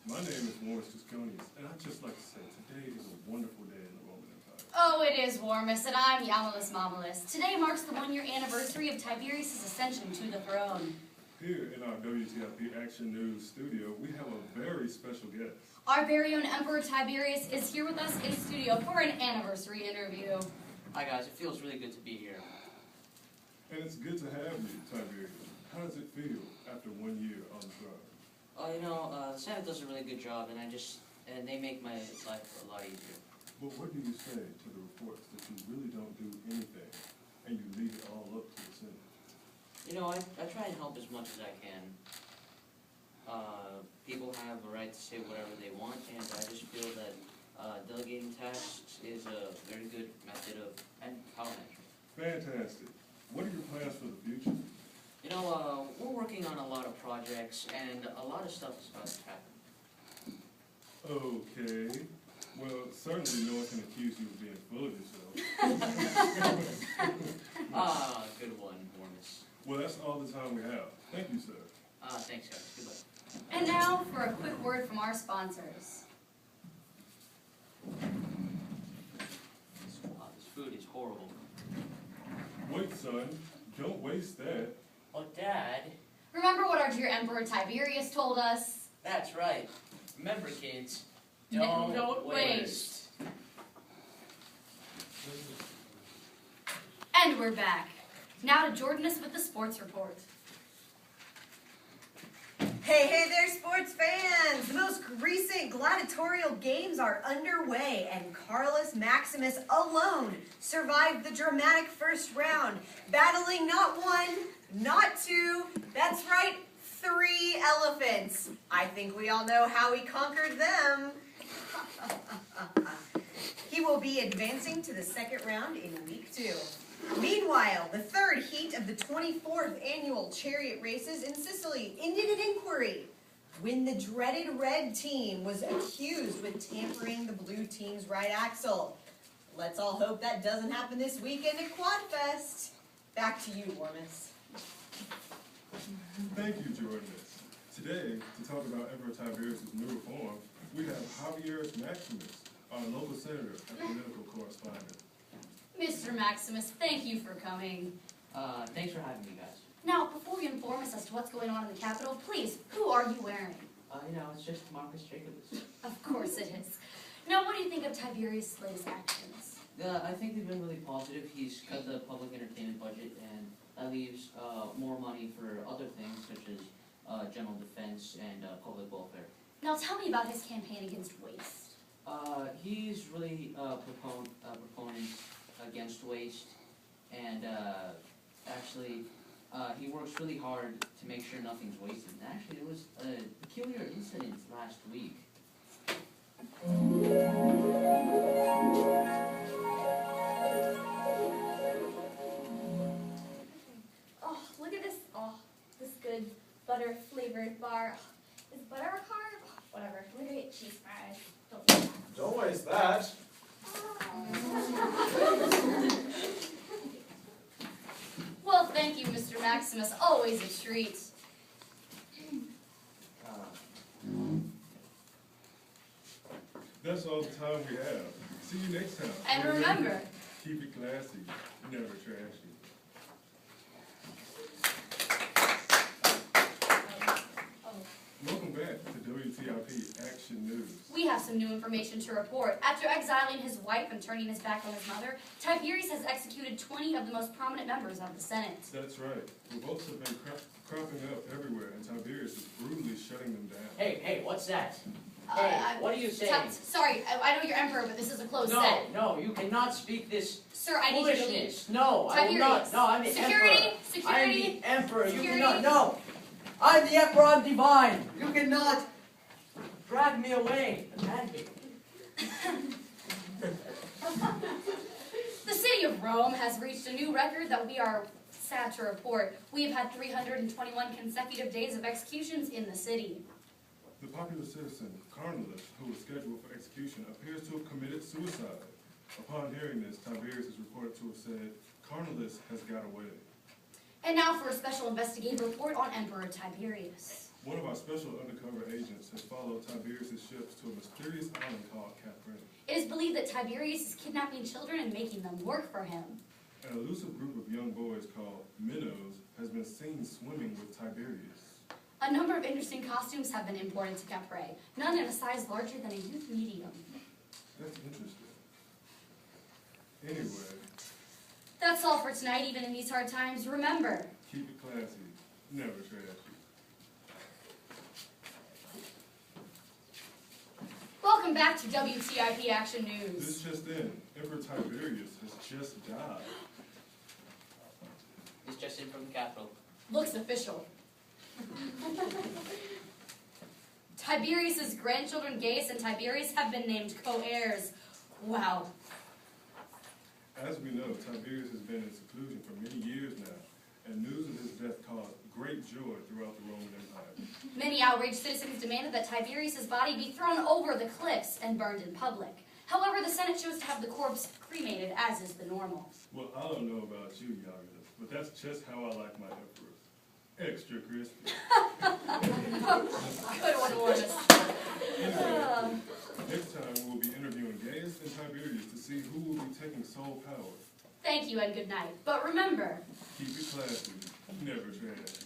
My name is Morris Tusconius, and I'd just like to say today is a wonderful day in the Roman Empire. Oh, it is, Warmus, and I'm Yamalis Mamalis. Today marks the one-year anniversary of Tiberius' ascension to the throne. Here in our WTIP Action News studio, we have a very special guest. Our very own Emperor Tiberius is here with us in studio for an anniversary interview. Hi guys, it feels really good to be here. And it's good to have you, Tiberius. How does it feel after 1 year on the throne? The Senate does a really good job, and they make my life a lot easier. But what do you say to the reports that you really don't do anything, and you leave it all up to the Senate? You know, I try and help as much as I can. People have a right to say whatever they want, and I just feel that delegating tasks is a very good method of power management. Fantastic. What are your plans for the future? You know, we're working on a lot of projects, and a lot of stuff is about to happen. Okay. Well, certainly no one can accuse you of being full of yourself. Good one, Mornis. Well, that's all the time we have. Thank you, sir. Thanks guys. Goodbye. And now for a quick word from our sponsors. This food is horrible. Wait, son. Don't waste that. Oh, Dad. Remember what our dear Emperor Tiberius told us? That's right. Remember, kids, Don't waste. And we're back. Now to Jordanus with the sports report. Hey there, sports fans! The most recent gladiatorial games are underway, and Carlos Maximus alone survived the dramatic first round, battling not one, not two, that's right, 3 elephants. I think we all know how he conquered them. He will be advancing to the second round in week 2. Meanwhile, the third heat of the 24th annual chariot races in Sicily ended in inquiry when the dreaded red team was accused with tampering the blue team's right axle. Let's all hope that doesn't happen this weekend at Quadfest. Back to you, Warmus. Thank you, Jordanus. Today, to talk about Emperor Tiberius' new reform, we have Javier Maximus, our local senator and political correspondent. Mr. Maximus, thank you for coming. Thanks for having me, guys. Now, before you inform us as to what's going on in the Capitol, please, who are you wearing? You know, it's just Marcus Jacobus. Of course it is. Now, what do you think of Tiberius' latest actions? I think they've been really positive. He's cut the public entertainment budget, and that leaves more money for other things, such as general defense and public welfare. Now, tell me about his campaign against waste. He's really proponent against waste, and actually, he works really hard to make sure nothing's wasted. And actually, there was a peculiar incident last week. Oh, look at this. Oh, this good butter-flavored bar. Is butter a carb? Whatever. We're gonna get cheese fries. Don't waste that. Well, thank you, Mr. Maximus. Always a treat. That's all the time we have. See you next time. And remember, keep it classy, never trashy. Welcome back to WTIP Action News. we have some new information to report. After exiling his wife and turning his back on his mother, Tiberius has executed 20 of the most prominent members of the Senate. That's right. Revolts have been cropping up everywhere, and Tiberius is brutally shutting them down. Hey, what's that? Hey, what are you saying? Sorry, I know you're emperor, but this is a closed set. No, you cannot speak this Sir, I need you to leave. foolishness. No, I will not. No, I'm the Security, emperor. security, I am the emperor. security. You cannot. No, I'm the emperor. I'm divine. You cannot drag me away. Drag me. The city of Rome has reached a new record that we are sad to report. We have had 321 consecutive days of executions in the city. The popular citizen, Carnulus, who was scheduled for execution, appears to have committed suicide. Upon hearing this, Tiberius is reported to have said, "Carnulus has got away." And now for a special investigative report on Emperor Tiberius. One of our special undercover agents has followed Tiberius' ships to a mysterious island called Capri. It is believed that Tiberius is kidnapping children and making them work for him. An elusive group of young boys called minnows has been seen swimming with Tiberius. A number of interesting costumes have been imported to Capri, none in a size larger than a youth medium. That's interesting. Anyway, That's all for tonight, even in these hard times. Remember, keep it classy, never trashy. welcome back to WTIP Action News. This just in, Emperor Tiberius has just died. It's just in from the capital. Looks official. Tiberius's grandchildren Gaius and Tiberius have been named co-heirs. Wow. As we know, Tiberius has been in seclusion for many years now, and news of his death caused great joy throughout the Roman Empire. Many outraged citizens demanded that Tiberius's body be thrown over the cliffs and burned in public. However, the Senate chose to have the corpse cremated, as is the normal. Well, I don't know about you, Yagas, but that's just how I like my emperors. Extra crispy. Good one, Ormus. Anyway, next time we'll be interviewing Gaius and Tiberius to see who will be taking sole power. Thank you and good night. But remember, Keep it classy, never trash.